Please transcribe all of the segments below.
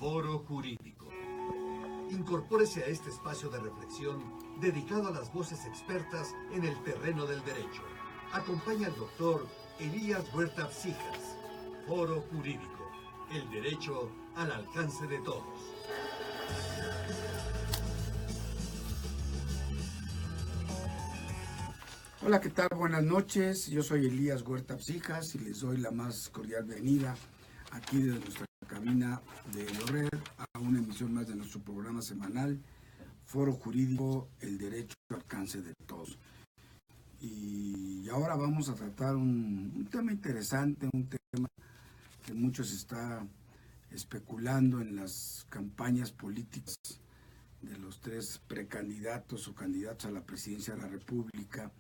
Foro Jurídico. Incorpórese a este espacio de reflexión dedicado a las voces expertas en el terreno del derecho. Acompaña al doctor Elías Huerta Psijas. Foro Jurídico. El derecho al alcance de todos. Hola, ¿qué tal? Buenas noches. Yo soy Elías Huerta Psijas y les doy la más cordial bienvenida aquí desde nuestra cabina de Lored a una emisión más de nuestro programa semanal Foro Jurídico, el derecho al alcance de todos. Y ahora vamos a tratar un tema interesante, un tema que muchos está especulando en las campañas políticas de los tres precandidatos o candidatos a la presidencia de la República,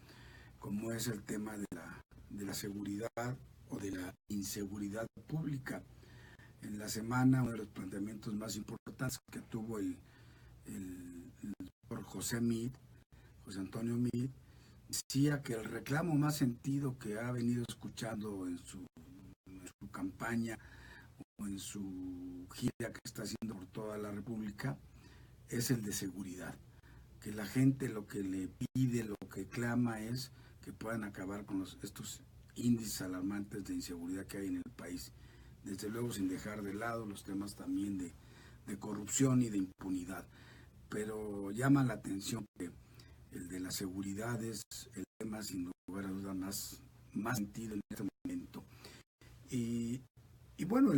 como es el tema de la seguridad o de la inseguridad pública. En la semana, uno de los planteamientos más importantes que tuvo el doctor José Antonio Meade, decía que el reclamo más sentido que ha venido escuchando en su campaña o en su gira que está haciendo por toda la República es el de seguridad. Que la gente lo que le pide, lo que clama es que puedan acabar con estos índices alarmantes de inseguridad que hay en el país. Desde luego sin dejar de lado los temas también de corrupción y de impunidad. Pero llama la atención que el de la seguridad es el tema sin lugar a duda más sentido en este momento. Y bueno,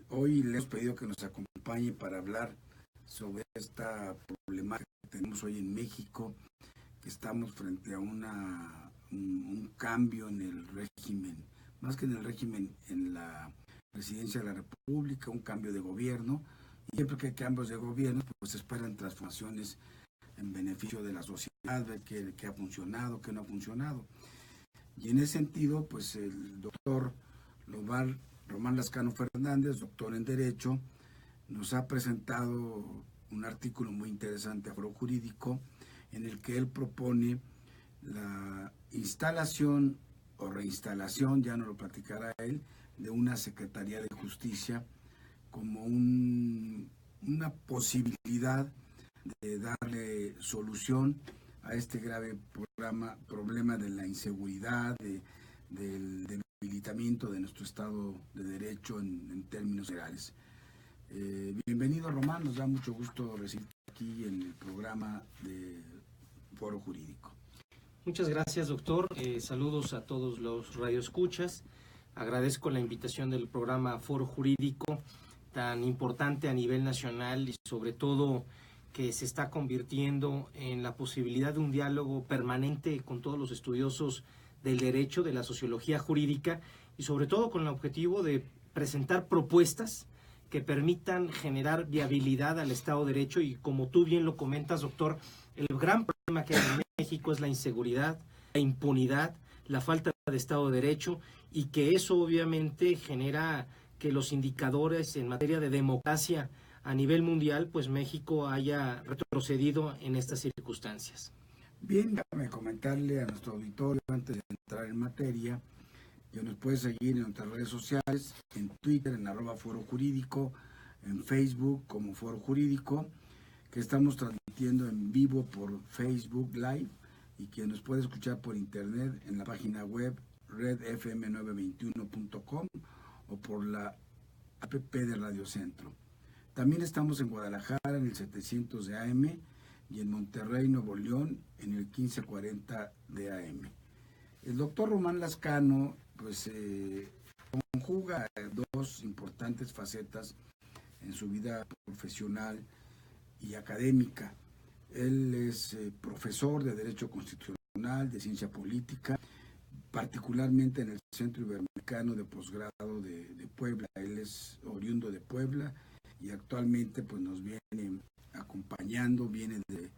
hoy le hemos pedido que nos acompañe para hablar sobre esta problemática que tenemos hoy en México, que estamos frente a un cambio en el régimen, más que en el régimen, en la presidencia de la República, un cambio de gobierno, y siempre que hay cambios de gobierno, pues se esperan transformaciones en beneficio de la sociedad, ver qué ha funcionado, qué no ha funcionado. Y en ese sentido, pues el doctor Román Lazcano Fernández, doctor en Derecho, nos ha presentado un artículo muy interesante a Foro Jurídico, en el que él propone la instalación o reinstalación, ya nos lo platicará él, de una Secretaría de Justicia como una posibilidad de darle solución a este grave problema de la inseguridad, del debilitamiento de nuestro Estado de Derecho en términos generales. Bienvenido, Román, nos da mucho gusto recibirte aquí en el programa de Foro Jurídico. Muchas gracias, doctor. Saludos a todos los radioescuchas. Agradezco la invitación del programa Foro Jurídico, tan importante a nivel nacional y sobre todo que se está convirtiendo en la posibilidad de un diálogo permanente con todos los estudiosos del derecho, de la sociología jurídica y sobre todo con el objetivo de presentar propuestas que permitan generar viabilidad al Estado de Derecho y como tú bien lo comentas, doctor, el gran problema que hay en México es la inseguridad, la impunidad, la falta de Estado de Derecho y que eso obviamente genera que los indicadores en materia de democracia a nivel mundial, pues México haya retrocedido en estas circunstancias. Bien, déjame comentarle a nuestro auditorio antes de entrar en materia que nos puede seguir en nuestras redes sociales, en Twitter, en @Foro Jurídico, en Facebook como Foro Jurídico, que estamos transmitiendo en vivo por Facebook Live y que nos puede escuchar por internet en la página web redfm921.com o por la app de Radio Centro. También estamos en Guadalajara en el 700 de AM y en Monterrey, Nuevo León en el 1540 de AM. El doctor Román Lazcano pues conjuga dos importantes facetas en su vida profesional y académica. Él es profesor de Derecho Constitucional, de Ciencia Política, particularmente en el Centro Iberoamericano de Posgrado de Puebla. Él es oriundo de Puebla y actualmente pues nos viene acompañando, viene de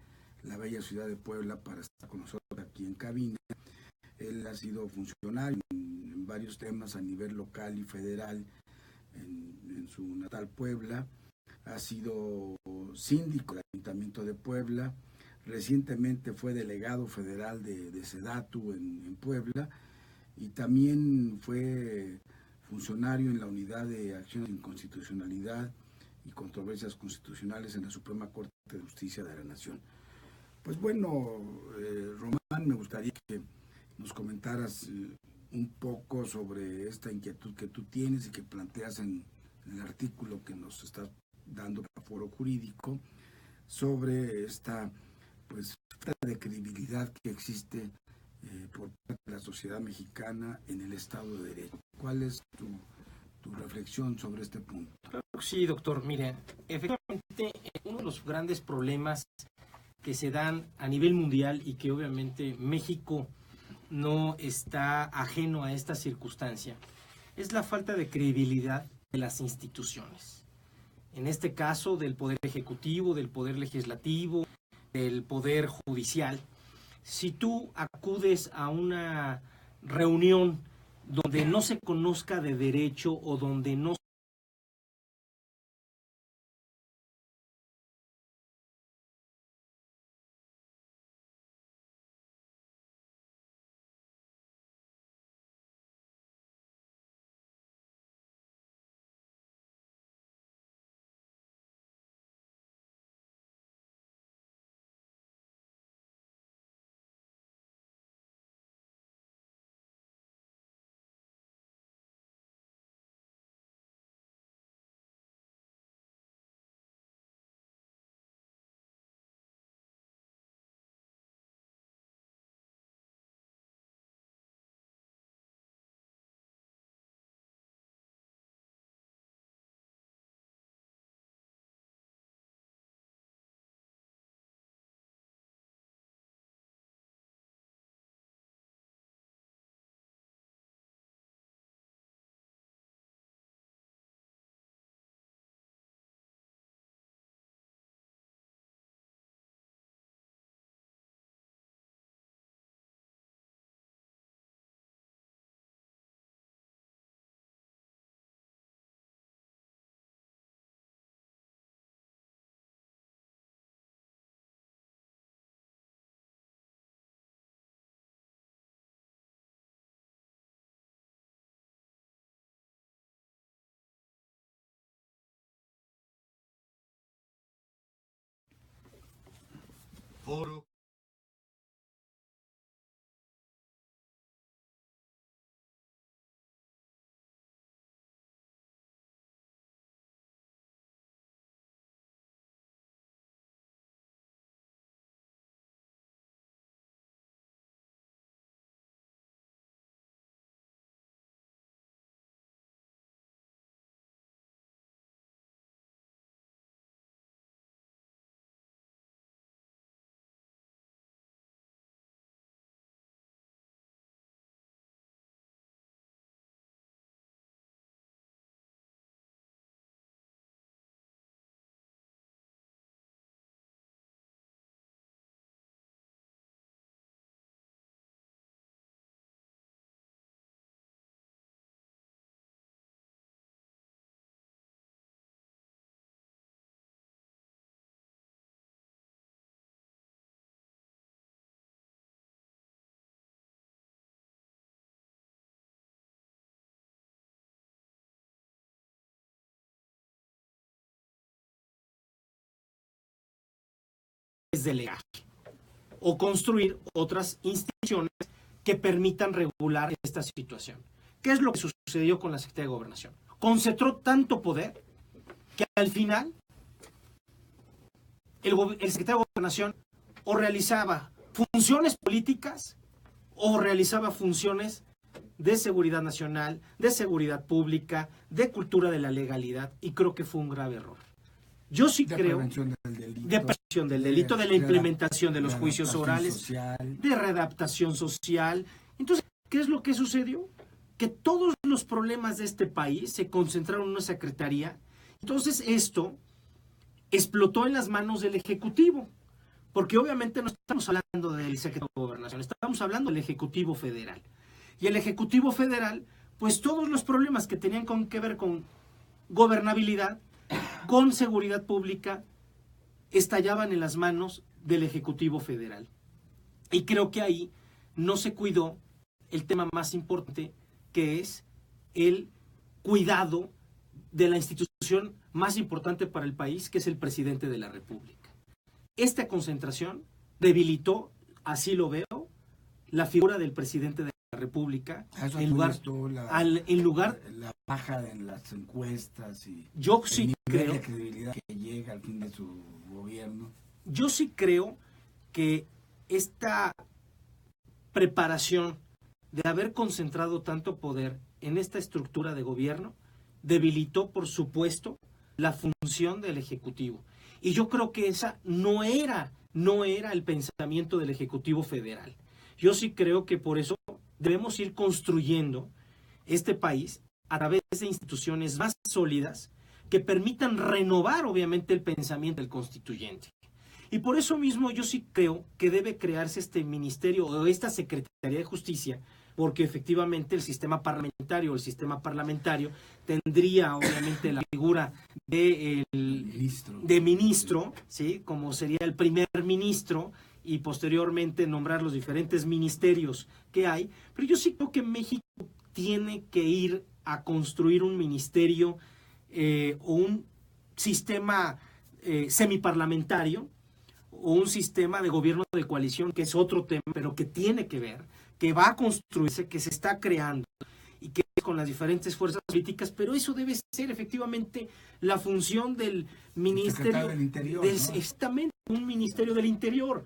la bella ciudad de Puebla para estar con nosotros aquí en cabina. Él ha sido funcionario en varios temas a nivel local y federal en su natal Puebla. Ha sido síndico del Ayuntamiento de Puebla. Recientemente fue delegado federal de SEDATU en Puebla y también fue funcionario en la Unidad de Acción de Inconstitucionalidad y Controversias Constitucionales en la Suprema Corte de Justicia de la Nación. Pues bueno, Román, me gustaría que nos comentaras un poco sobre esta inquietud que tú tienes y que planteas en el artículo que nos estás dando para Foro Jurídico, sobre esta pues falta de credibilidad que existe por parte de la sociedad mexicana en el Estado de Derecho. ¿Cuál es tu reflexión sobre este punto? Sí, doctor. Mire, efectivamente, uno de los grandes problemas que se dan a nivel mundial y que obviamente México no está ajeno a esta circunstancia es la falta de credibilidad de las instituciones. En este caso, del Poder Ejecutivo, del Poder Legislativo, del Poder Judicial. Si tú acudes a una reunión donde no se conozca de derecho o donde no Foro. es delegar o construir otras instituciones que permitan regular esta situación. ¿Qué es lo que sucedió con la Secretaría de Gobernación? Concentró tanto poder que al final el secretario de Gobernación o realizaba funciones políticas o realizaba funciones de seguridad nacional, de seguridad pública, de cultura de la legalidad, y creo que fue un grave error. Yo sí creo Prevención del delito, de prevención del delito, de la implementación de los juicios orales, social, de readaptación social. Entonces, ¿qué es lo que sucedió? Que todos los problemas de este país se concentraron en una secretaría. Entonces, esto explotó en las manos del Ejecutivo, porque obviamente no estamos hablando del Secretario de Gobernación, estamos hablando del Ejecutivo Federal. Y el Ejecutivo Federal, pues todos los problemas que tenían que ver con gobernabilidad, con seguridad pública, estallaban en las manos del Ejecutivo Federal. Y creo que ahí no se cuidó el tema más importante, que es el cuidado de la institución más importante para el país, que es el presidente de la República. Esta concentración debilitó, así lo veo, la figura del presidente de la República en lugar la baja en las encuestas y yo sí el nivel creo de credibilidad que llega al fin de su gobierno. Yo sí creo que esta preparación de haber concentrado tanto poder en esta estructura de gobierno debilitó, por supuesto, la función del Ejecutivo. Y yo creo que esa no era el pensamiento del Ejecutivo Federal. Yo sí creo que por eso debemos ir construyendo este país a través de instituciones más sólidas que permitan renovar, obviamente, el pensamiento del constituyente. Y por eso mismo yo sí creo que debe crearse este ministerio o esta Secretaría de Justicia, porque efectivamente el sistema parlamentario tendría obviamente la figura de ministro, ¿sí? Como sería el primer ministro, y posteriormente nombrar los diferentes ministerios que hay. Pero yo sí creo que México tiene que ir a construir un ministerio o un sistema semiparlamentario, o un sistema de gobierno de coalición, que es otro tema, pero que tiene que ver, que va a construirse, que se está creando y que es con las diferentes fuerzas políticas, pero eso debe ser efectivamente la función del Ministerio del Interior, ¿no? Exactamente, un Ministerio del Interior.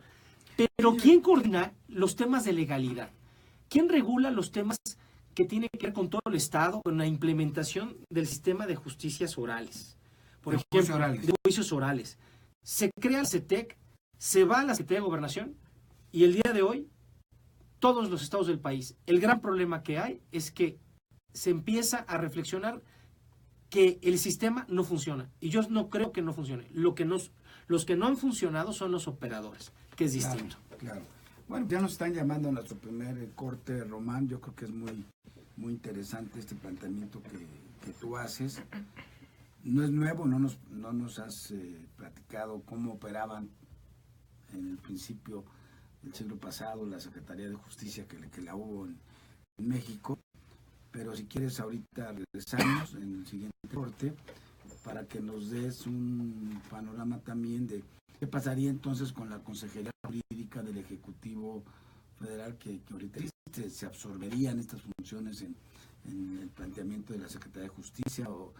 Pero ¿quién coordina los temas de legalidad? ¿Quién regula los temas que tienen que ver con todo el Estado, con la implementación del sistema de justicias orales? Por ejemplo, de juicios orales. Se crea el CETEC, se va a la Secretaría de Gobernación, y el día de hoy, todos los estados del país, el gran problema que hay es que se empieza a reflexionar que el sistema no funciona. Y yo no creo que no funcione. Los que no han funcionado son los operadores, que es distinto. Claro. Bueno, ya nos están llamando a nuestro primer corte, Román. Yo creo que es muy interesante este planteamiento que tú haces. No es nuevo, no nos has platicado cómo operaban en el principio del siglo pasado la Secretaría de Justicia que la hubo en México, pero si quieres ahorita regresamos en el siguiente corte para que nos des un panorama también de qué pasaría entonces con la Consejería Jurídica del Ejecutivo Federal, que ahorita se absorberían estas funciones en el planteamiento de la Secretaría de Justicia, o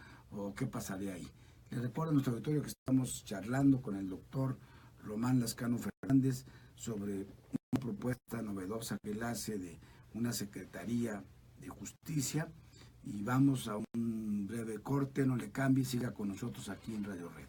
qué pasaría ahí. Les recuerdo a nuestro auditorio que estamos charlando con el doctor Román Lazcano Fernández sobre una propuesta novedosa que él hace de una Secretaría de Justicia, y vamos a un breve corte. No le cambie, siga con nosotros aquí en Radio Red.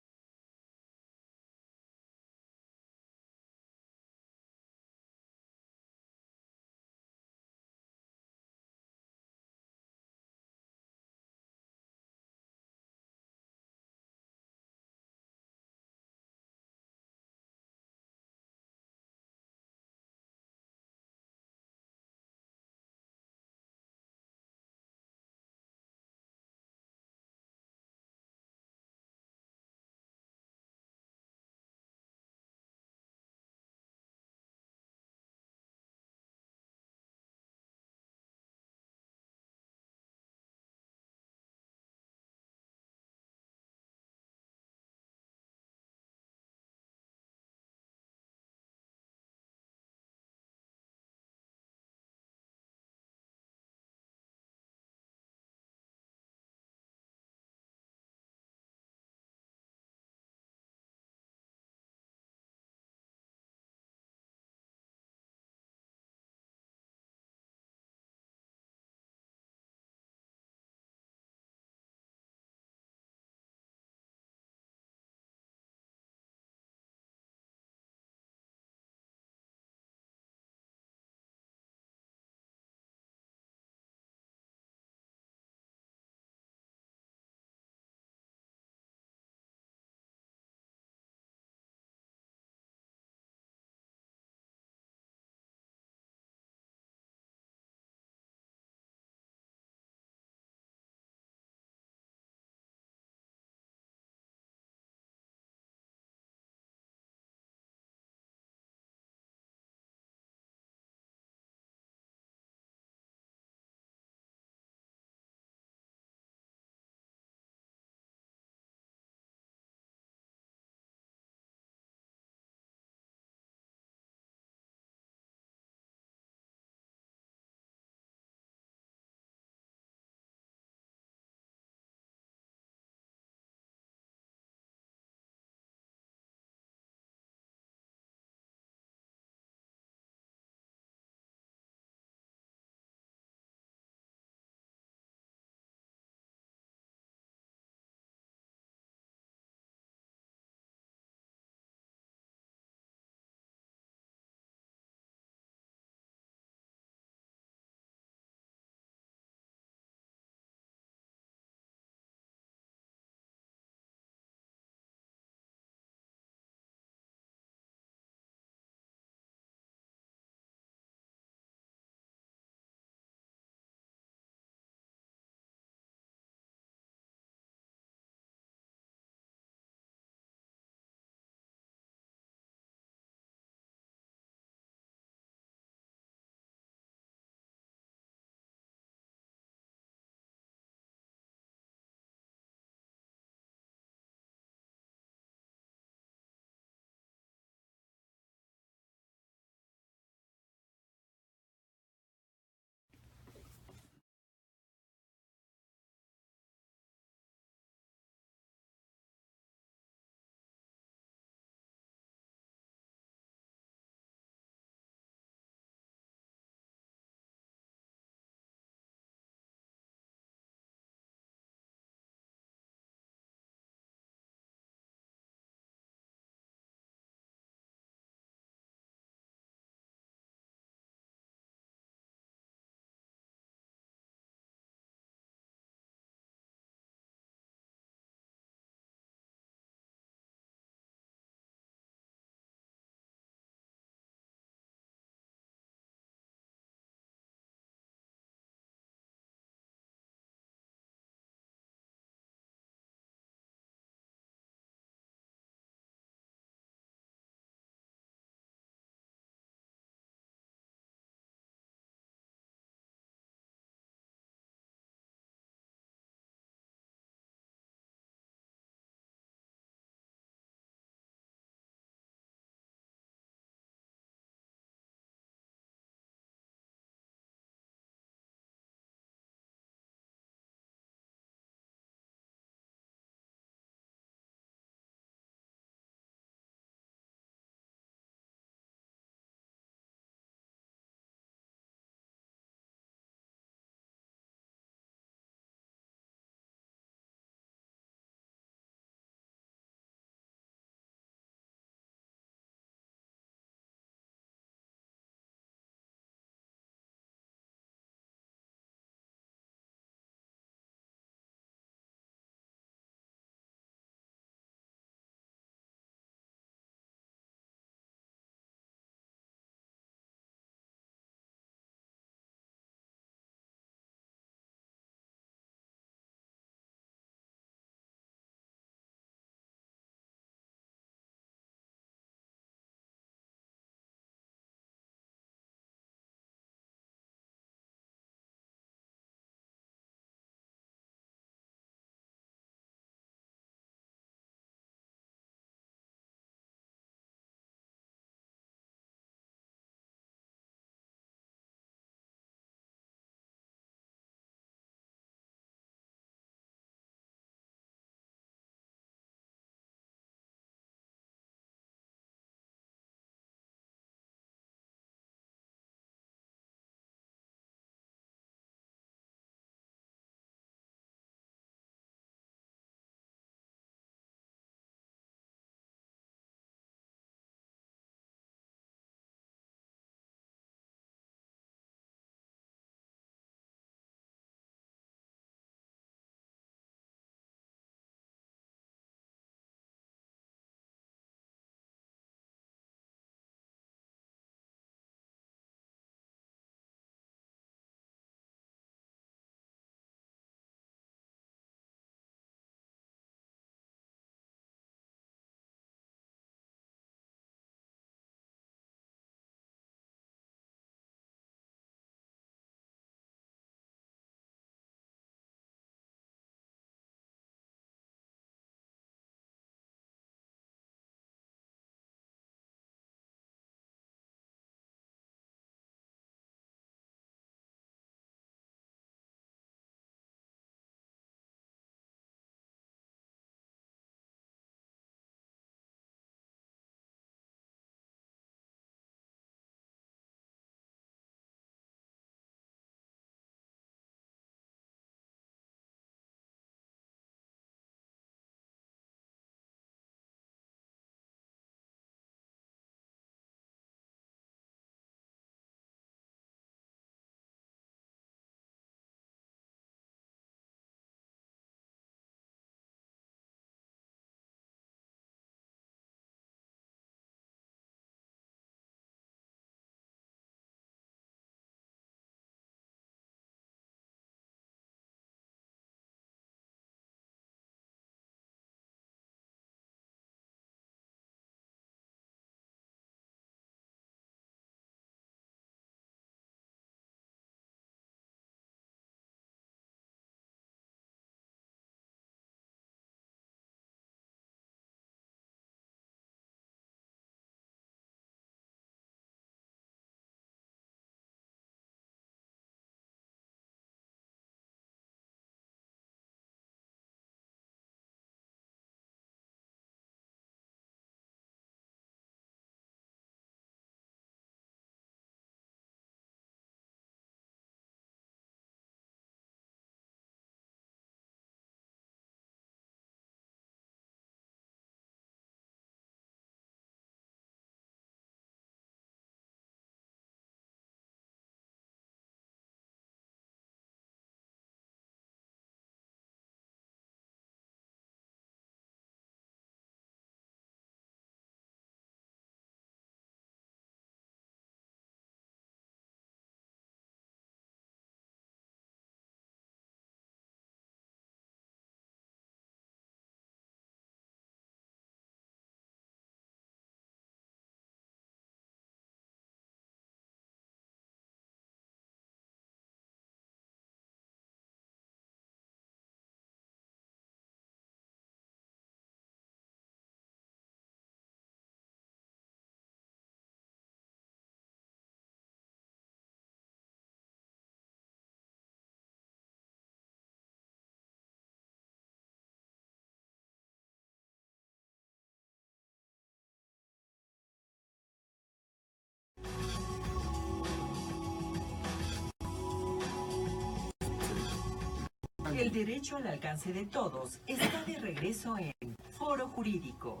El derecho al alcance de todos está de regreso en Foro Jurídico.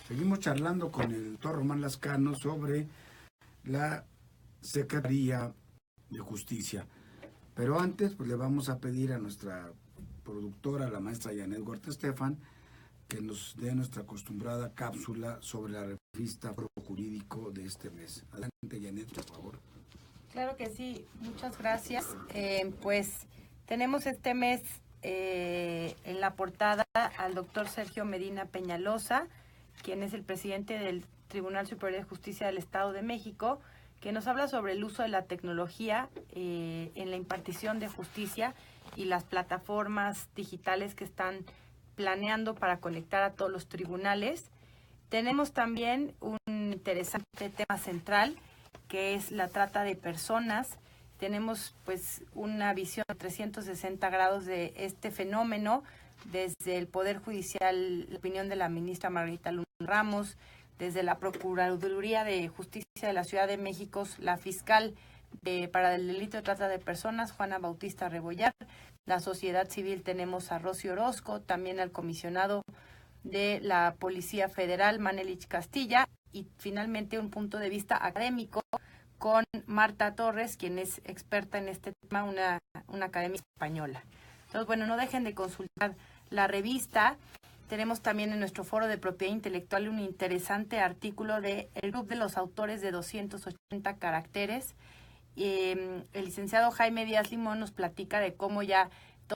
Seguimos charlando con el doctor Román Lazcano sobre la Secretaría de Justicia. Pero antes, pues le vamos a pedir a nuestra productora, la maestra Janet Huerta Estefan, que nos dé nuestra acostumbrada cápsula sobre la revista Foro Jurídico de este mes. Adelante, Janet, por favor. Claro que sí, muchas gracias. Pues tenemos este mes en la portada al doctor Sergio Medina Peñalosa, quien es el presidente del Tribunal Superior de Justicia del Estado de México, que nos habla sobre el uso de la tecnología en la impartición de justicia y las plataformas digitales que están planeando para conectar a todos los tribunales. Tenemos también un interesante tema central, que es la trata de personas. Tenemos pues una visión de 360 grados de este fenómeno, desde el Poder Judicial, la opinión de la ministra Margarita Luna Ramos, desde la Procuraduría de Justicia de la Ciudad de México, la fiscal para el delito de trata de personas, Juana Bautista Rebollar. La sociedad civil tenemos a Rocío Orozco, también al comisionado de la Policía Federal, Manelich Castilla, y finalmente un punto de vista académico con Marta Torres, quien es experta en este tema, una académica española. Entonces, bueno, no dejen de consultar la revista. Tenemos también en nuestro foro de propiedad intelectual un interesante artículo de El Club de los Autores de 280 caracteres. El licenciado Jaime Díaz Limón nos platica de cómo ya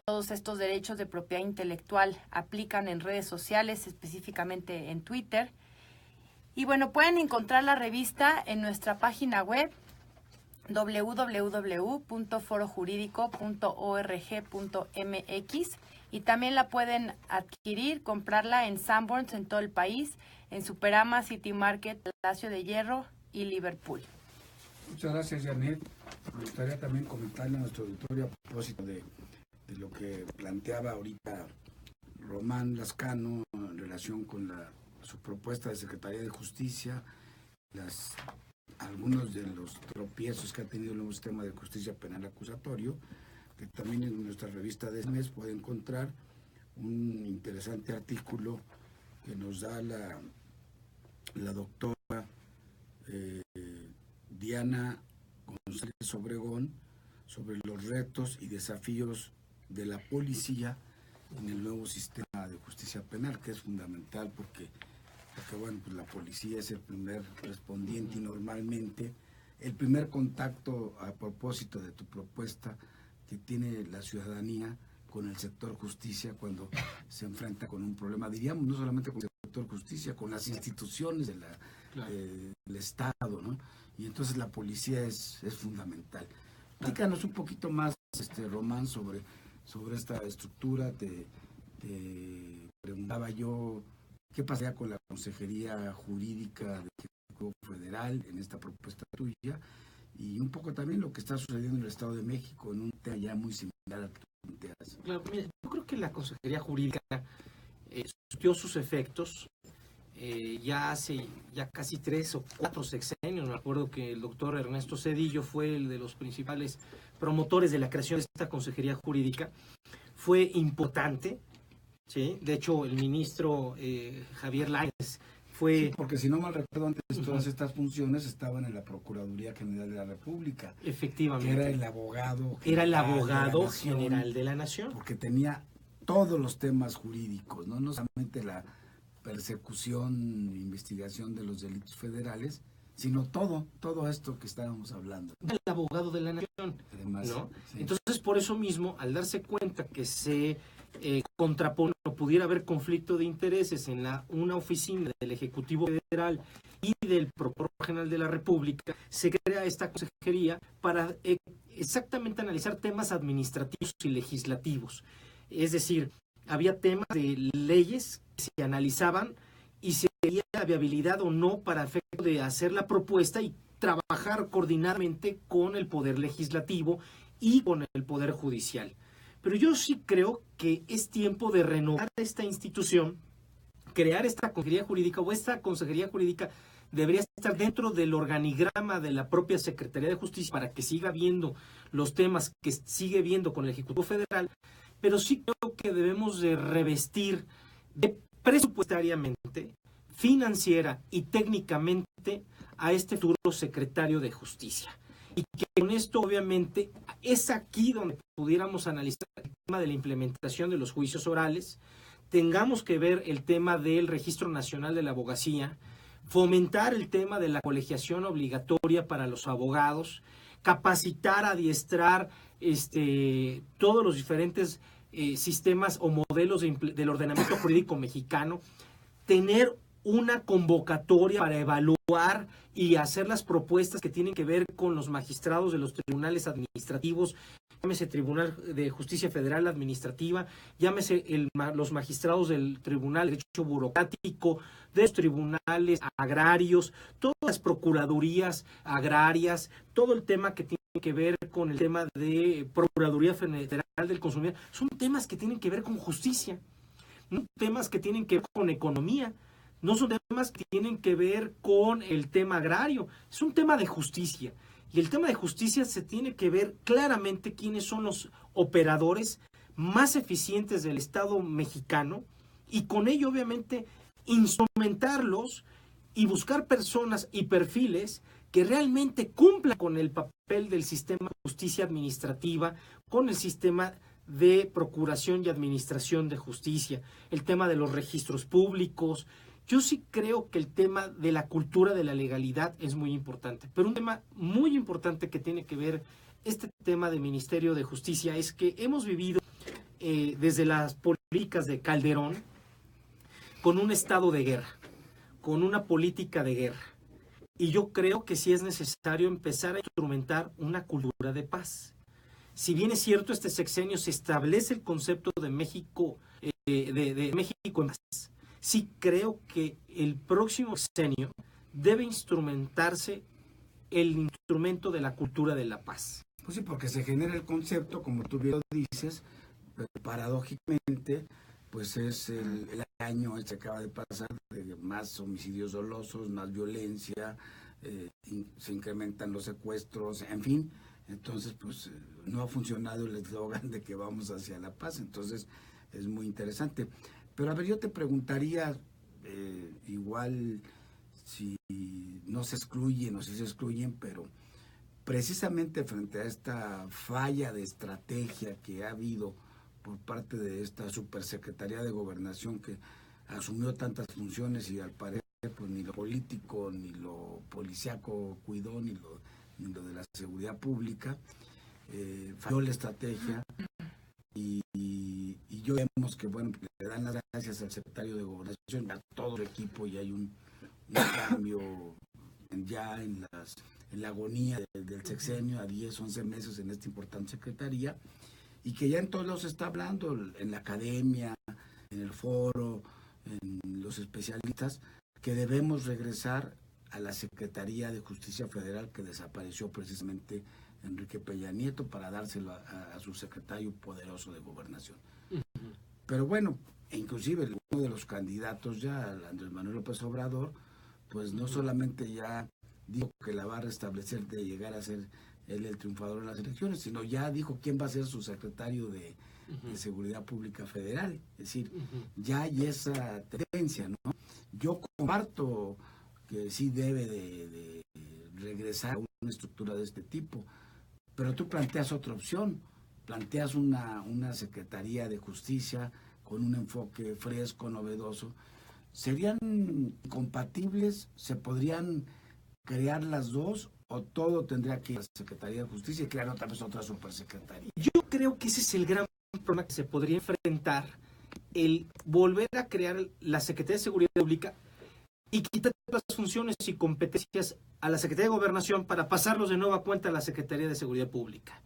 todos estos derechos de propiedad intelectual aplican en redes sociales, específicamente en Twitter. Y bueno, pueden encontrar la revista en nuestra página web www.forojuridico.org.mx, y también la pueden adquirir, comprarla en Sanborns en todo el país, en Superama, City Market, Palacio de Hierro y Liverpool. Muchas gracias, Janet. Me gustaría también comentarle a nuestro auditorio a propósito de lo que planteaba ahorita Román Lazcano en relación con su propuesta de Secretaría de Justicia, algunos de los tropiezos que ha tenido el nuevo sistema de justicia penal acusatorio, que también en nuestra revista de este mes puede encontrar un interesante artículo que nos da la doctora Diana González Obregón sobre los retos y desafíos de la policía en el nuevo sistema de justicia penal, que es fundamental porque bueno, pues la policía es el primer respondiente y normalmente el primer contacto a propósito de tu propuesta que tiene la ciudadanía con el sector justicia cuando se enfrenta con un problema, diríamos, no solamente con el sector justicia, con las instituciones del Estado, ¿no? Y entonces la policía es fundamental. Díganos un poquito más, Román, sobre esta estructura. Te preguntaba yo qué pasaría con la Consejería Jurídica del Ejecutivo Federal en esta propuesta tuya, y un poco también lo que está sucediendo en el Estado de México en un tema ya muy similar al que tú planteas. Claro, mira, yo creo que la Consejería Jurídica surtió sus efectos ya hace casi 3 o 4 sexenios. Me acuerdo que el doctor Ernesto Zedillo fue el de los principales promotores de la creación de esta Consejería Jurídica. Fue importante, ¿sí? De hecho, el ministro Javier Lainez fue... Sí, porque si no mal recuerdo, antes todas estas funciones estaban en la Procuraduría General de la República. Efectivamente. Que era el abogado general de la Nación. Porque tenía todos los temas jurídicos, no solamente la persecución, investigación de los delitos federales, sino todo esto que estábamos hablando. El abogado de la Nación, además, ¿no? Sí. Entonces, por eso mismo, al darse cuenta que se contrapone o pudiera haber conflicto de intereses en una oficina del Ejecutivo Federal y del Procurador General de la República, se crea esta consejería para exactamente analizar temas administrativos y legislativos. Es decir, había temas de leyes que se analizaban y se veía la viabilidad o no para efecto de hacer la propuesta y trabajar coordinadamente con el Poder Legislativo y con el Poder Judicial. Pero yo sí creo que es tiempo de renovar esta institución crear esta consejería jurídica, o esta consejería jurídica debería estar dentro del organigrama de la propia Secretaría de Justicia para que siga viendo los temas que sigue viendo con el Ejecutivo Federal, pero sí creo que debemos de revestir presupuestariamente, financiera y técnicamente a este futuro secretario de Justicia. Y que con esto obviamente es aquí donde pudiéramos analizar el tema de la implementación de los juicios orales, tengamos que ver el tema del Registro Nacional de la Abogacía, fomentar el tema de la colegiación obligatoria para los abogados, capacitar, adiestrar todos los diferentes sistemas o modelos del ordenamiento jurídico mexicano, tener una convocatoria para evaluar y hacer las propuestas que tienen que ver con los magistrados de los tribunales administrativos, llámese Tribunal de Justicia Federal Administrativa, llámese los magistrados del Tribunal de Derecho Burocrático, de los tribunales agrarios, todas las procuradurías agrarias, todo el tema que tiene que ver con el tema de Procuraduría Federal del Consumidor, son temas que tienen que ver con justicia, no temas que tienen que ver con economía, no son temas que tienen que ver con el tema agrario, es un tema de justicia. Y el tema de justicia se tiene que ver claramente quiénes son los operadores más eficientes del Estado mexicano y con ello obviamente instrumentarlos y buscar personas y perfiles que realmente cumplan con el papel del sistema de justicia administrativa, con el sistema de procuración y administración de justicia, el tema de los registros públicos. Yo sí creo que el tema de la cultura de la legalidad es muy importante, pero un tema muy importante que tiene que ver este tema del Ministerio de Justicia es que hemos vivido desde las políticas de Calderón con un estado de guerra, con una política de guerra. Y yo creo que sí es necesario empezar a instrumentar una cultura de paz. Si bien es cierto, este sexenio se establece el concepto de México, de México en paz, sí creo que el próximo sexenio debe instrumentarse el instrumento de la cultura de la paz. Pues sí, porque se genera el concepto, como tú bien lo dices, pero paradójicamente, pues es el año que acaba de pasar de más homicidios dolosos, más violencia, se incrementan los secuestros, en fin. Entonces, pues no ha funcionado el eslogan de que vamos hacia la paz, entonces es muy interesante. Pero a ver, yo te preguntaría, igual si no se excluyen o si se excluyen, pero precisamente frente a esta falla de estrategia que ha habido por parte de esta Supersecretaría de Gobernación que asumió tantas funciones y al parecer pues ni lo político ni lo policíaco cuidó, ni lo de la seguridad pública, falló la estrategia y yo vemos que bueno, le dan las gracias al secretario de Gobernación, a todo el equipo, y hay un cambio ya en la agonía del sexenio a 10, 11 meses en esta importante secretaría, y que ya en todos los está hablando, en la academia, en el foro, en los especialistas, que debemos regresar a la Secretaría de Justicia Federal que desapareció precisamente Enrique Peña Nieto para dárselo a su secretario poderoso de Gobernación. Pero bueno, inclusive uno de los candidatos ya, Andrés Manuel López Obrador, pues no solamente ya dijo que la va a restablecer de llegar a ser él el triunfador en las elecciones, sino ya dijo quién va a ser su secretario de Seguridad Pública Federal. Es decir, ya hay esa tendencia, ¿no? Yo comparto que sí debe de regresar a una estructura de este tipo, pero tú planteas otra opción, planteas una Secretaría de Justicia con un enfoque fresco, novedoso. ¿Serían compatibles? ¿Se podrían crear las dos? ¿O todo tendría que ir a la Secretaría de Justicia y crear otra vez otra supersecretaría? Yo creo que ese es el gran problema que se podría enfrentar, el volver a crear la Secretaría de Seguridad Pública y quitar las funciones y competencias a la Secretaría de Gobernación para pasarlos de nueva cuenta a la Secretaría de Seguridad Pública.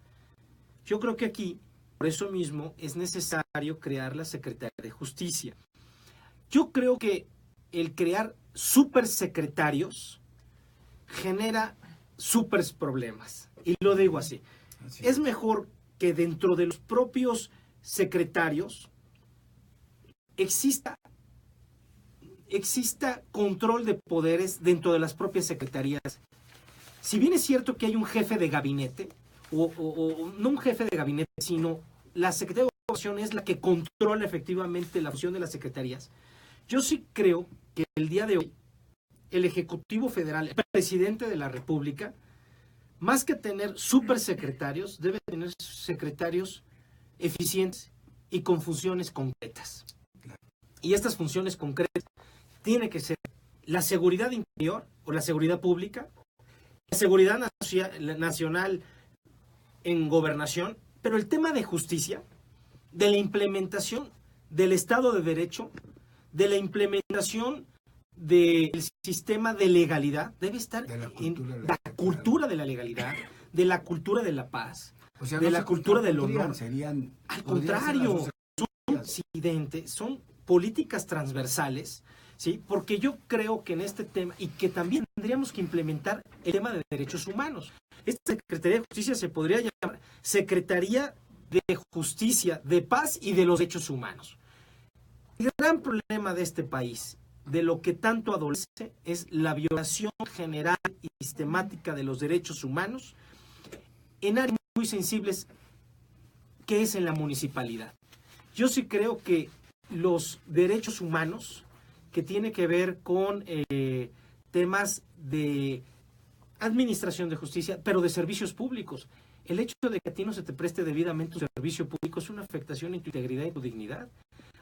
Yo creo que aquí, por eso mismo, es necesario crear la Secretaría de Justicia. Yo creo que el crear supersecretarios genera super problemas. Y lo digo así. Es mejor que dentro de los propios secretarios exista exista control de poderes dentro de las propias secretarías. Si bien es cierto que hay un jefe de gabinete, o no un jefe de gabinete, sino la Secretaría de Gobernación es la que controla efectivamente la función de las secretarías, yo sí creo que el día de hoy el Ejecutivo Federal, el presidente de la República, más que tener supersecretarios, debe tener secretarios eficientes y con funciones concretas. Y estas funciones concretas tienen que ser la seguridad interior o la seguridad pública, la seguridad nacional en gobernación, pero el tema de justicia, de la implementación del Estado de Derecho, de la implementación del sistema de legalidad, debe estar en la cultura de la legalidad, de la cultura de la paz, o sea, de la cultura del honor. Al contrario, son incidentes, son políticas transversales, ¿sí? Porque yo creo que en este tema, y que también tendríamos que implementar el tema de derechos humanos. Esta Secretaría de Justicia se podría llamar Secretaría de Justicia, de Paz y de los Derechos Humanos. El gran problema de este país, de lo que tanto adolece, es la violación general y sistemática de los derechos humanos en áreas muy sensibles, que es en la municipalidad. Yo sí creo que los derechos humanos, que tiene que ver con temas de administración de justicia, pero de servicios públicos. El hecho de que a ti no se te preste debidamente un servicio público es una afectación en tu integridad y tu dignidad.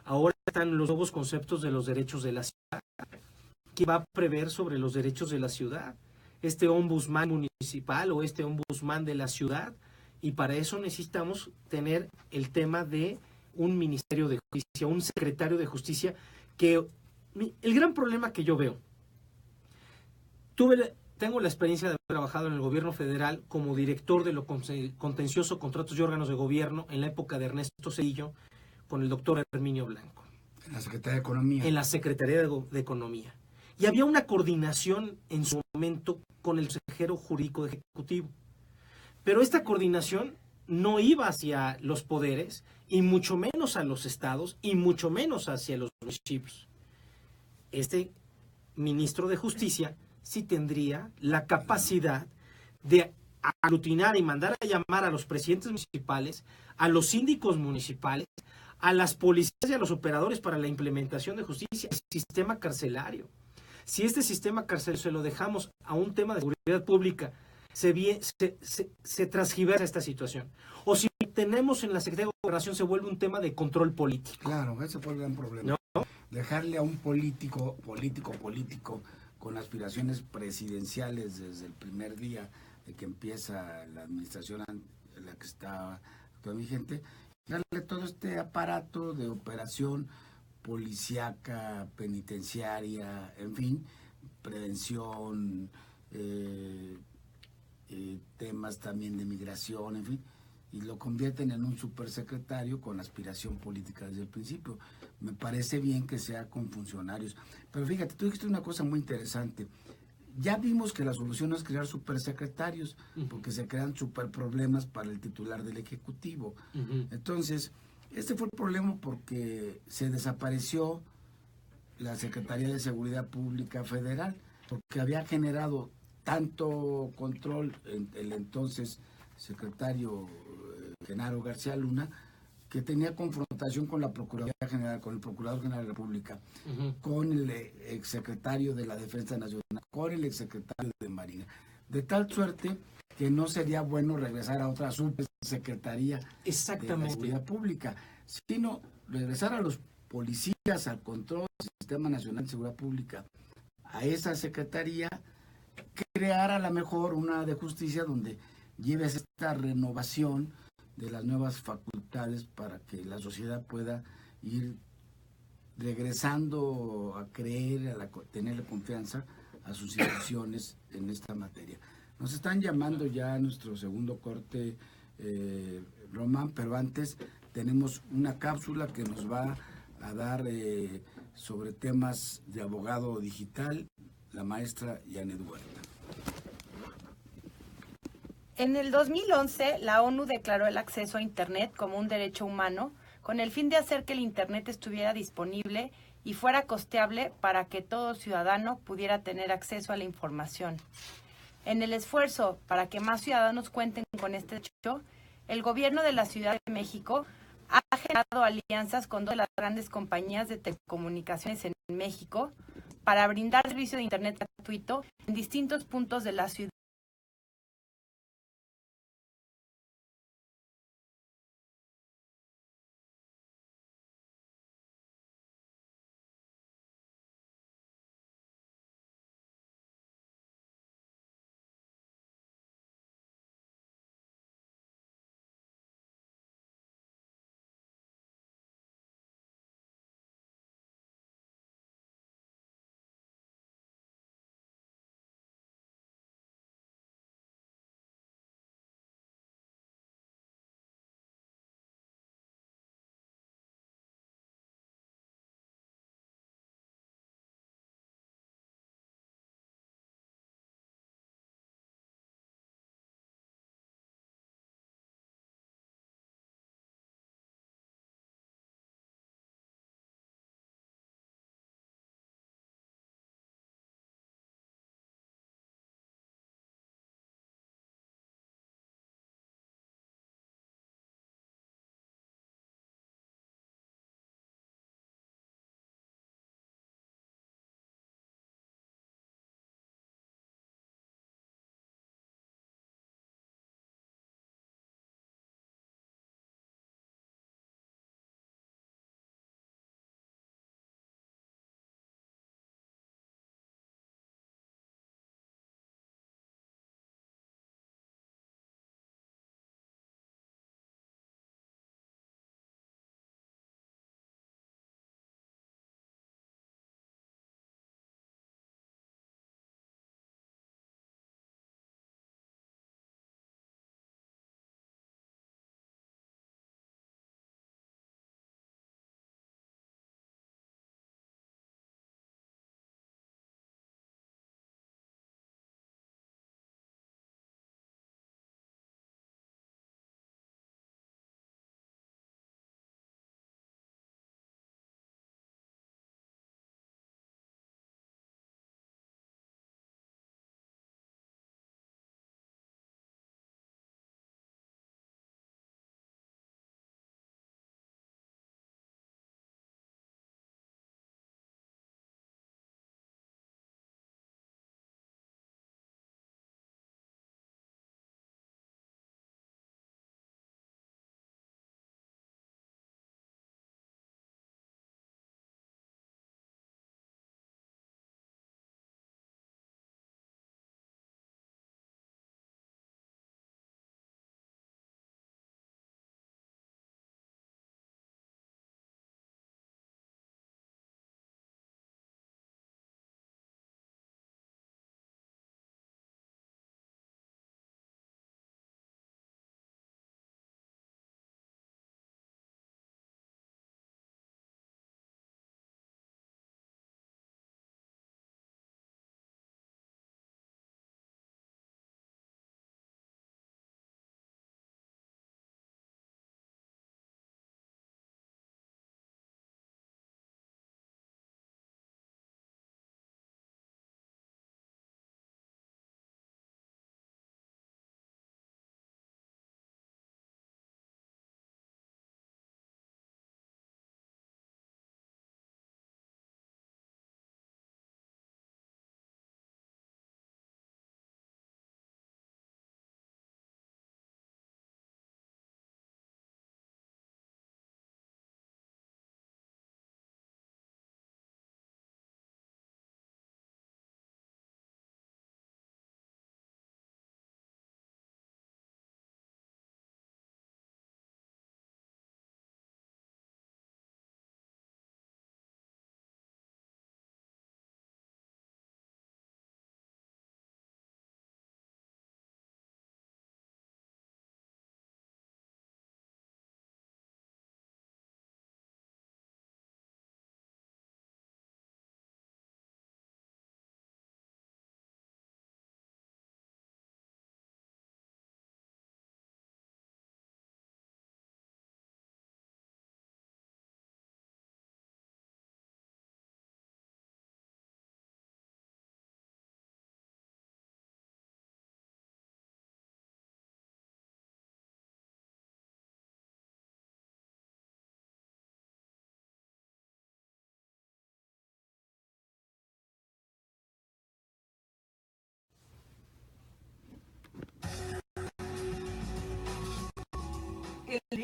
Ahora están los nuevos conceptos de los derechos de la ciudad, que va a prever sobre los derechos de la ciudad, este ombudsman municipal o este ombudsman de la ciudad, y para eso necesitamos tener el tema de un ministerio de justicia, un secretario de justicia, que el gran problema que yo veo, tengo la experiencia de haber trabajado en el gobierno federal como director de lo contencioso, contratos y órganos de gobierno en la época de Ernesto Zedillo, con el doctor Herminio Blanco. En la Secretaría de Economía. En la Secretaría de Economía. Y había una coordinación en su momento con el consejero jurídico ejecutivo. Pero esta coordinación no iba hacia los poderes, y mucho menos a los estados, y mucho menos hacia los municipios. Este ministro de Justicia sí tendría la capacidad de aglutinar y mandar a llamar a los presidentes municipales, a los síndicos municipales, a las policías y a los operadores para la implementación de justicia, el sistema carcelario. Si este sistema carcelario se lo dejamos a un tema de seguridad pública, se transgiversa esta situación. O si tenemos en la Secretaría de Gobernación, se vuelve un tema de control político. Claro, ese fue el gran problema. ¿No? Dejarle a un político, con aspiraciones presidenciales desde el primer día de que empieza la administración en la que está vigente, darle todo este aparato de operación policíaca, penitenciaria, en fin, prevención, temas también de migración, en fin, y lo convierten en un supersecretario con aspiración política desde el principio. Me parece bien que sea con funcionarios, pero fíjate, tú dijiste una cosa muy interesante. Ya vimos que la solución es crear supersecretarios, porque se crean superproblemas para el titular del Ejecutivo. Entonces, este fue el problema porque se desapareció la Secretaría de Seguridad Pública Federal, porque había generado tanto control en el entonces secretario Genaro García Luna, que tenía confrontación con la Procuraduría General, con el Procurador General de la República, con el exsecretario de la Defensa Nacional, con el exsecretario de Marina, de tal suerte que no sería bueno regresar a otra subsecretaría de la Seguridad Pública, sino regresar a los policías, al control del Sistema Nacional de Seguridad Pública, a esa secretaría, crear a lo mejor una de justicia donde lleves esta renovación de las nuevas facultades para que la sociedad pueda ir regresando a creer, tener confianza a sus instituciones en esta materia. Nos están llamando ya a nuestro segundo corte, Román, pero antes tenemos una cápsula que nos va a dar sobre temas de abogado digital, la maestra Janet Huerta. En el 2011, la ONU declaró el acceso a Internet como un derecho humano con el fin de hacer que el Internet estuviera disponible y fuera costeable para que todo ciudadano pudiera tener acceso a la información. En el esfuerzo para que más ciudadanos cuenten con este derecho, el gobierno de la Ciudad de México ha generado alianzas con 2 de las grandes compañías de telecomunicaciones en México para brindar servicio de Internet gratuito en distintos puntos de la ciudad.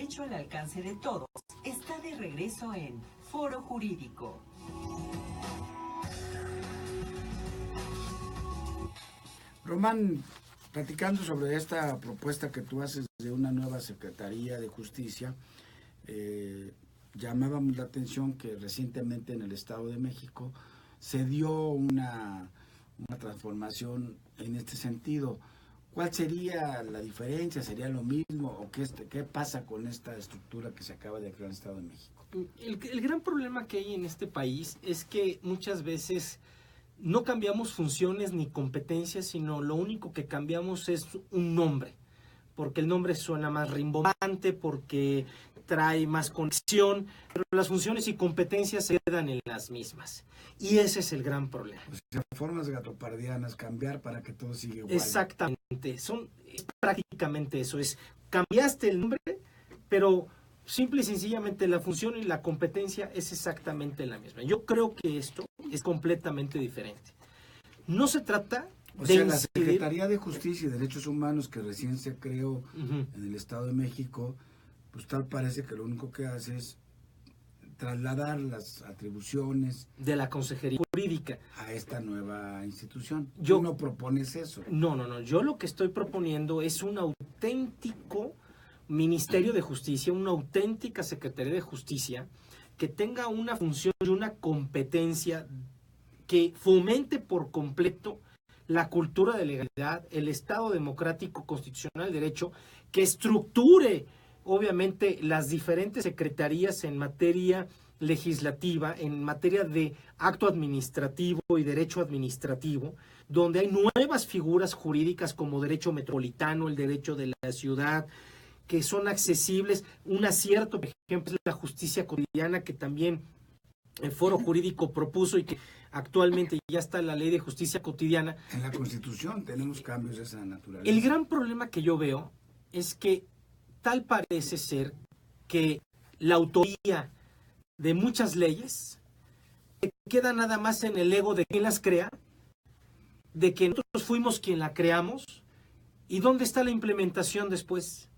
derecho al alcance de todos está de regreso en Foro Jurídico. Román, platicando sobre esta propuesta que tú haces de una nueva Secretaría de Justicia, llamábamos la atención que recientemente en el Estado de México se dio una transformación en este sentido. ¿Cuál sería la diferencia? ¿Sería lo mismo? ¿O qué pasa con esta estructura que se acaba de crear en el Estado de México? El gran problema que hay en este país es que muchas veces no cambiamos funciones ni competencias, sino lo único que cambiamos es un nombre, porque el nombre suena más rimbombante, porque trae más conexión, pero las funciones y competencias se quedan en las mismas. Y ese es el gran problema. O sea, formas gatopardianas, cambiar para que todo siga igual. Exactamente, es prácticamente eso, es cambiaste el nombre, pero simple y sencillamente la función y la competencia es exactamente la misma. Yo creo que esto es completamente diferente. No se trata O de sea, la incidir... Secretaría de Justicia y Derechos Humanos que recién se creó en el Estado de México, pues tal parece que lo único que hace es trasladar las atribuciones de la Consejería Jurídica a esta nueva institución. Yo ¿Tú no propones eso? No. Yo lo que estoy proponiendo es un auténtico Ministerio de Justicia, una auténtica Secretaría de Justicia que tenga una función y una competencia que fomente por completo la cultura de legalidad, el Estado democrático constitucional de derecho, que estructure obviamente las diferentes secretarías en materia legislativa, en materia de acto administrativo y derecho administrativo, donde hay nuevas figuras jurídicas como derecho metropolitano, el derecho de la ciudad, que son accesibles. Un acierto, por ejemplo, es la justicia cotidiana, que también el Foro Jurídico propuso y que actualmente ya está la Ley de Justicia Cotidiana. En la Constitución tenemos cambios de esa naturaleza. El gran problema que yo veo es que tal parece ser que la autoría de muchas leyes queda nada más en el ego de quien las crea, de que nosotros fuimos quien la creamos, y ¿dónde está la implementación después?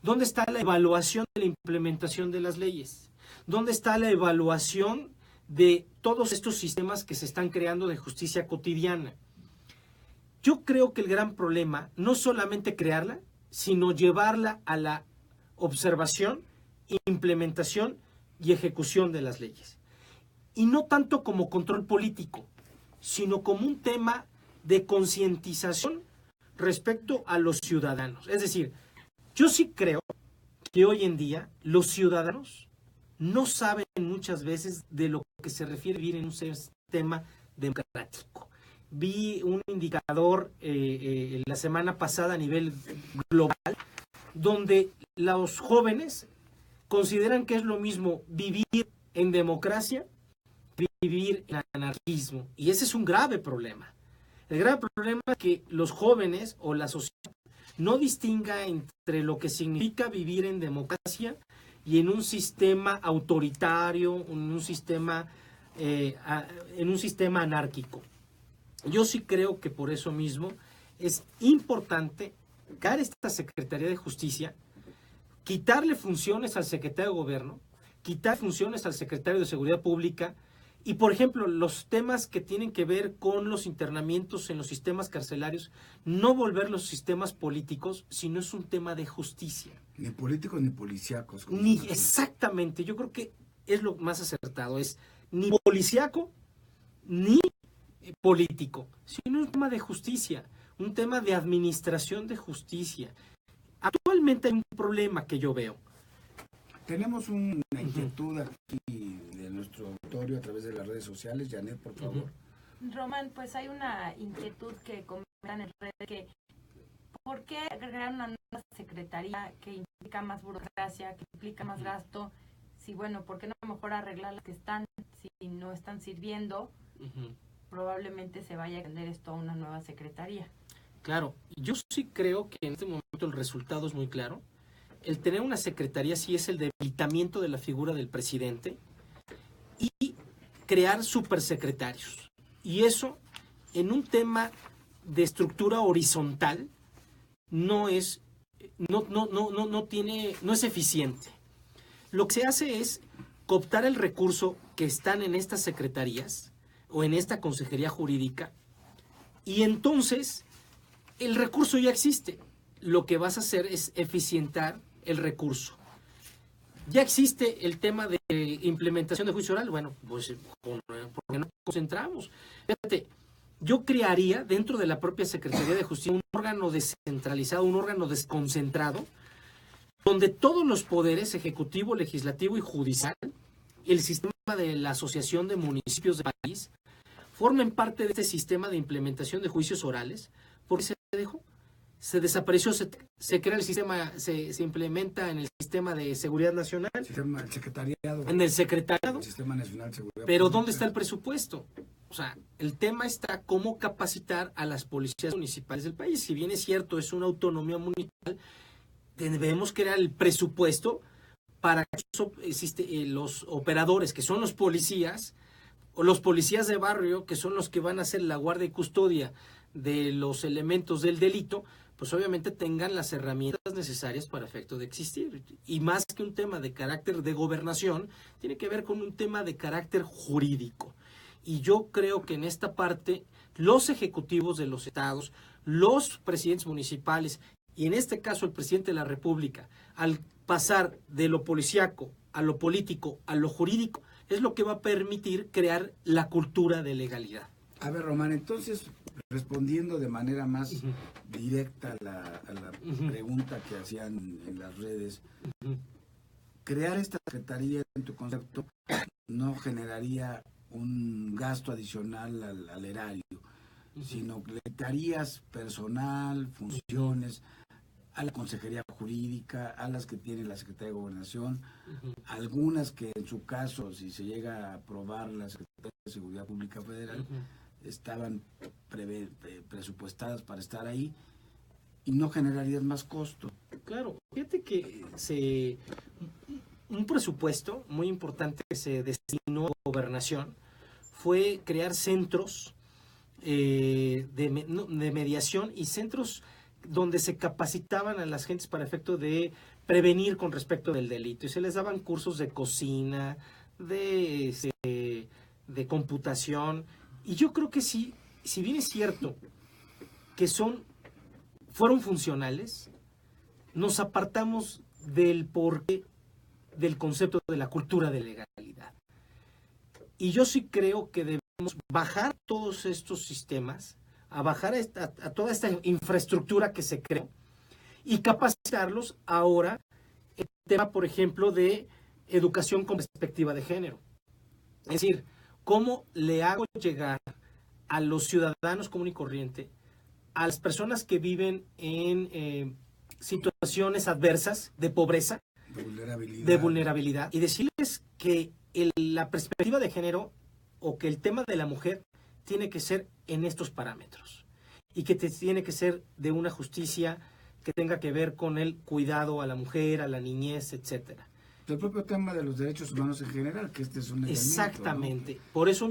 ¿Dónde está la evaluación de la implementación de las leyes? ¿Dónde está la evaluación de todos estos sistemas que se están creando de justicia cotidiana? Yo creo que el gran problema no solamente crearla, sino llevarla a la observación, implementación y ejecución de las leyes. Y no tanto como control político, sino como un tema de concientización respecto a los ciudadanos. Es decir, yo sí creo que hoy en día los ciudadanos no saben muchas veces de lo que se refiere a vivir en un sistema democrático. Vi un indicador la semana pasada a nivel global, donde los jóvenes consideran que es lo mismo vivir en democracia que vivir en anarquismo. Y ese es un grave problema. El grave problema es que los jóvenes o la sociedad no distinga entre lo que significa vivir en democracia y en un sistema autoritario, en un sistema anárquico. Yo sí creo que por eso mismo es importante crear esta Secretaría de Justicia, quitarle funciones al secretario de Gobierno, quitar funciones al secretario de Seguridad Pública y, por ejemplo, los temas que tienen que ver con los internamientos en los sistemas carcelarios, no volver los sistemas políticos, sino es un tema de justicia. Ni políticos ni policíacos. Exactamente, yo creo que es lo más acertado, es ni policíaco ni político, sino un tema de justicia, un tema de administración de justicia. Actualmente hay un problema que yo veo. Tenemos una inquietud aquí de nuestro auditorio a través de las redes sociales. Janet, por favor. Román, pues hay una inquietud que comentan en redes que ¿por qué crear una nueva secretaría que implica más burocracia, que implica más gasto? Si bueno, ¿por qué no mejor arreglar las que están, si no están sirviendo? Probablemente se vaya a extender esto a una nueva secretaría. Claro, yo sí creo que en este momento el resultado es muy claro. El tener una secretaría sí es el debilitamiento de la figura del presidente y crear supersecretarios. Y eso, en un tema de estructura horizontal, no es eficiente. lo que se hace es cooptar el recurso que están en estas secretarías o en esta consejería jurídica, y entonces el recurso ya existe. Lo que vas a hacer es eficientar el recurso. Ya existe el tema de implementación de juicio oral. Bueno, pues ¿por qué no nos concentramos? Fíjate, yo crearía dentro de la propia Secretaría de Justicia un órgano descentralizado, un órgano desconcentrado, donde todos los poderes, ejecutivo, legislativo y judicial, el sistema de la Asociación de Municipios del país, formen parte de este sistema de implementación de juicios orales. ¿Por qué se dejó? Se desapareció, se crea el sistema, se implementa en el sistema de seguridad nacional, el secretariado, en el secretariado, el sistema nacional de seguridad pero pública. ¿dónde está el presupuesto? O sea, el tema está cómo capacitar a las policías municipales del país. Si bien es cierto, es una autonomía municipal, debemos crear el presupuesto para que los operadores, que son los policías, o los policías de barrio, que son los que van a hacer la guardia y custodia de los elementos del delito, pues obviamente tengan las herramientas necesarias para efecto de existir. Y más que un tema de carácter de gobernación, tiene que ver con un tema de carácter jurídico. Y yo creo que en esta parte, los ejecutivos de los estados, los presidentes municipales, y en este caso el presidente de la República, al pasar de lo policíaco a lo político, a lo jurídico, es lo que va a permitir crear la cultura de legalidad. A ver, Román, entonces, respondiendo de manera más directa a la pregunta que hacían en las redes, crear esta secretaría, en tu concepto, no generaría un gasto adicional al erario, sino que le darías personal, funciones a la Consejería Jurídica, a las que tiene la Secretaría de Gobernación, algunas que en su caso, si se llega a aprobar la Secretaría de Seguridad Pública Federal, estaban presupuestadas para estar ahí y no generarías más costo. Claro, fíjate que un presupuesto muy importante que se destinó a gobernación fue crear centros de mediación y centros donde se capacitaban a las gentes para efecto de prevenir con respecto del delito, y se les daban cursos de cocina, de computación. Y yo creo que sí, si bien es cierto que fueron funcionales, nos apartamos del porqué del concepto de la cultura de legalidad. Y yo sí creo que debemos bajar todos estos sistemas, a bajar a toda esta infraestructura que se creó y capacitarlos ahora en el tema, por ejemplo, de educación con perspectiva de género. Es decir, ¿cómo le hago llegar a los ciudadanos común y corriente, a las personas que viven en situaciones adversas de pobreza, de vulnerabilidad, y decirles que la perspectiva de género o que el tema de la mujer tiene que ser en estos parámetros y que tiene que ser de una justicia que tenga que ver con el cuidado a la mujer, a la niñez, etcétera? El propio tema de los derechos humanos en general, que este es un elemento, exactamente, ¿no? Por eso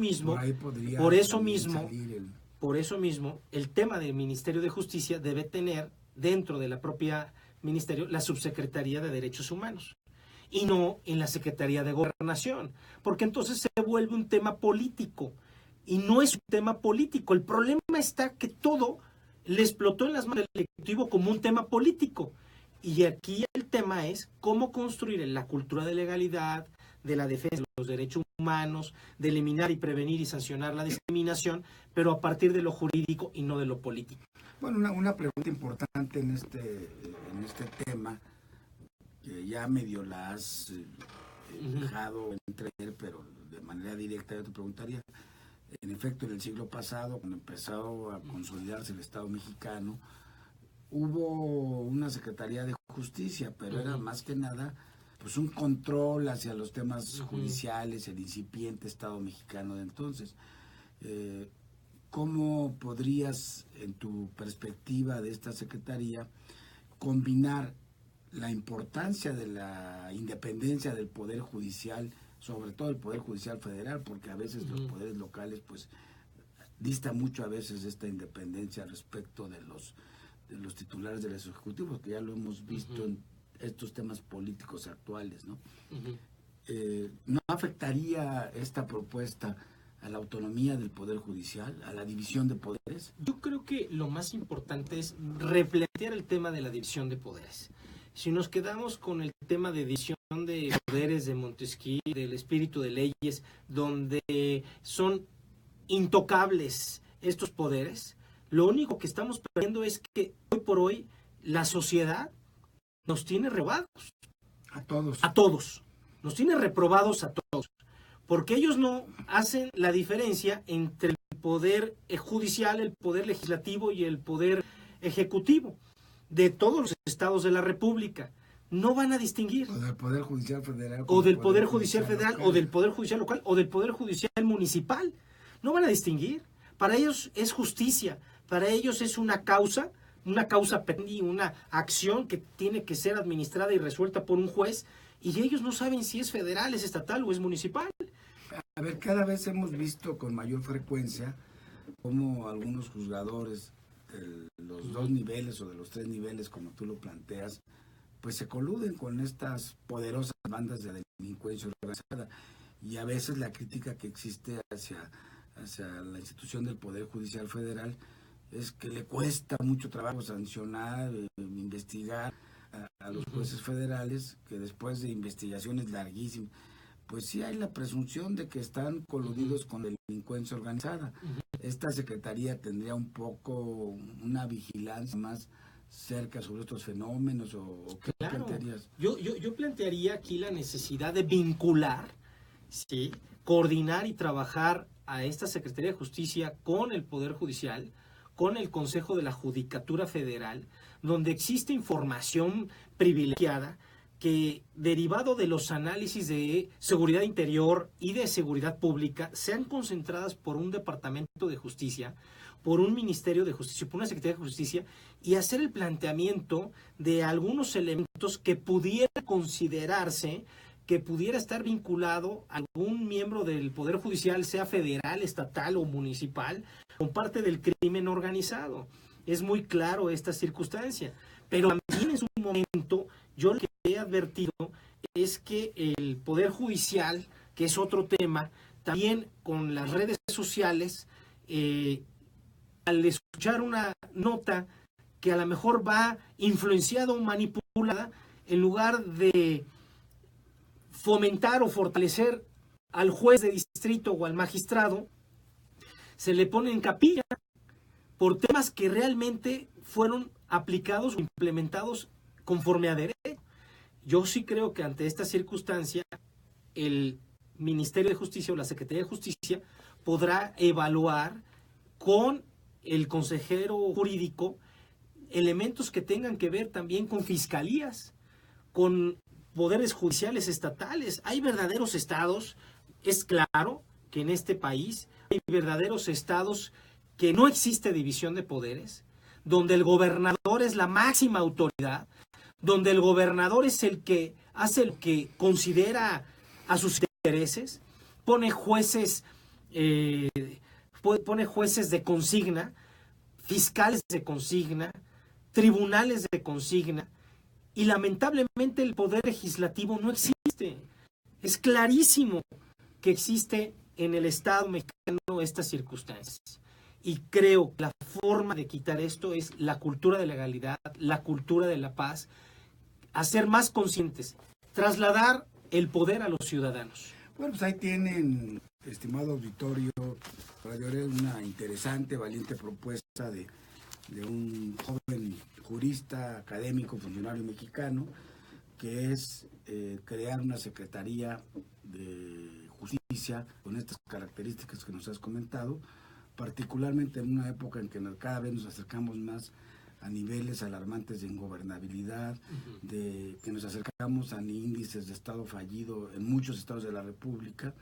mismo, el tema del Ministerio de Justicia debe tener dentro de la propia ministerio la subsecretaría de Derechos Humanos y no en la Secretaría de Gobernación, porque entonces se vuelve un tema político y no es un tema político. El problema está que todo le explotó en las manos del Ejecutivo como un tema político. Y aquí el tema es cómo construir la cultura de legalidad, de la defensa de los derechos humanos, de eliminar y prevenir y sancionar la discriminación, pero a partir de lo jurídico y no de lo político. Bueno, una pregunta importante en este tema, que ya medio la has dejado entrever, pero de manera directa yo te preguntaría. En efecto, en el siglo pasado, cuando empezó a consolidarse el Estado mexicano, hubo una Secretaría de Justicia, pero era más que nada pues un control hacia los temas judiciales, el incipiente Estado mexicano de entonces. ¿Cómo podrías, en tu perspectiva de esta Secretaría, combinar la importancia de la independencia del Poder Judicial, sobre todo el Poder Judicial Federal, porque a veces los poderes locales pues dista mucho a veces esta independencia respecto de los titulares de los ejecutivos, que ya lo hemos visto estos temas políticos actuales, ¿no? Ujú. ¿No afectaría esta propuesta a la autonomía del Poder Judicial, a la división de poderes? Yo creo que lo más importante es replantear el tema de la división de poderes. Si nos quedamos con el tema de división de poderes de Montesquieu, del espíritu de leyes, donde son intocables estos poderes, lo único que estamos perdiendo es que hoy por hoy la sociedad nos tiene rebados A todos. a todos, nos tiene reprobados a todos, porque ellos no hacen la diferencia entre el poder judicial, el poder legislativo y el poder ejecutivo de todos los estados de la República. No van a distinguir. O del Poder Judicial Federal. O del Poder Judicial Federal, local. o del Poder Judicial local, o del Poder Judicial municipal. No van a distinguir. Para ellos es justicia, para ellos es una causa pendiente, una acción que tiene que ser administrada y resuelta por un juez, y ellos no saben si es federal, es estatal o es municipal. A ver, cada vez hemos visto con mayor frecuencia cómo algunos juzgadores de los 2 niveles o de los 3 niveles, como tú lo planteas, pues se coluden con estas poderosas bandas de delincuencia organizada. Y a veces la crítica que existe hacia la institución del Poder Judicial Federal es que le cuesta mucho trabajo sancionar, investigar a los jueces federales, que después de investigaciones larguísimas, pues sí hay la presunción de que están coludidos con la delincuencia organizada. Esta secretaría tendría un poco una vigilancia más cerca sobre estos fenómenos, o ¿qué Claro. plantearías? Yo plantearía aquí la necesidad de vincular, ¿sí?, coordinar y trabajar a esta Secretaría de Justicia con el Poder Judicial, con el Consejo de la Judicatura Federal, donde existe información privilegiada que, derivado de los análisis de seguridad interior y de seguridad pública, sean concentradas por un Departamento de Justicia, por un Ministerio de Justicia, por una Secretaría de Justicia, y hacer el planteamiento de algunos elementos que pudiera considerarse, que pudiera estar vinculado a algún miembro del Poder Judicial, sea federal, estatal o municipal, con parte del crimen organizado. Es muy claro esta circunstancia, pero también en su momento yo lo que he advertido es que el Poder Judicial, que es otro tema, también con las redes sociales, al escuchar una nota que a lo mejor va influenciada o manipulada, en lugar de fomentar o fortalecer al juez de distrito o al magistrado, se le pone en capilla por temas que realmente fueron aplicados o implementados conforme a derecho. Yo sí creo que ante esta circunstancia el Ministerio de Justicia o la Secretaría de Justicia podrá evaluar con el consejero jurídico elementos que tengan que ver también con fiscalías, con poderes judiciales estatales. Hay verdaderos estados, es claro que en este país hay verdaderos estados que no existe división de poderes, donde el gobernador es la máxima autoridad, donde el gobernador es el que hace lo que considera a sus intereses, pone jueces de consigna, fiscales de consigna, tribunales de consigna, y lamentablemente el poder legislativo no existe. Es clarísimo que existe en el Estado mexicano estas circunstancias. Y creo que la forma de quitar esto es la cultura de legalidad, la cultura de la paz, hacer más conscientes, trasladar el poder a los ciudadanos. Bueno, pues ahí tienen, estimado auditorio, una interesante, valiente propuesta de un joven jurista, académico, funcionario mexicano, que es crear una secretaría de justicia con estas características que nos has comentado, particularmente en una época en que cada vez nos acercamos más a niveles alarmantes de ingobernabilidad, de que nos acercamos a índices de estado fallido en muchos estados de la República,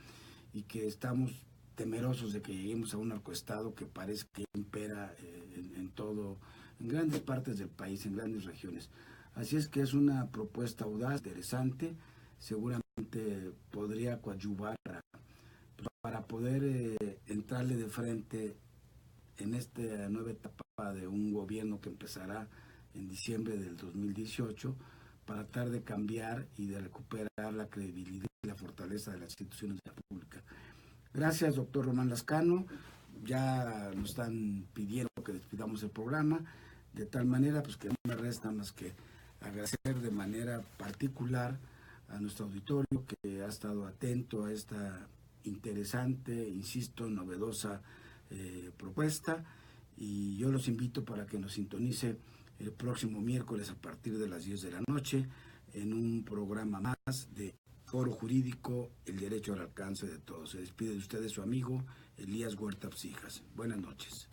y que estamos temerosos de que lleguemos a un narcoestado que parece que impera en grandes partes del país, en grandes regiones. Así es que es una propuesta audaz, interesante, seguramente podría coadyuvar para poder entrarle de frente en esta nueva etapa de un gobierno que empezará en diciembre del 2018, para tratar de cambiar y de recuperar la credibilidad y la fortaleza de las instituciones de la República. Gracias, doctor Román Lascano. Ya nos están pidiendo que despidamos el programa, de tal manera pues que no me resta más que agradecer de manera particular a nuestro auditorio que ha estado atento a esta interesante, insisto, novedosa propuesta, y yo los invito para que nos sintonice el próximo miércoles a partir de las 10 de la noche en un programa más de Foro Jurídico, el derecho al alcance de todos. Se despide de ustedes su amigo Elías Huerta Psijas. Buenas noches.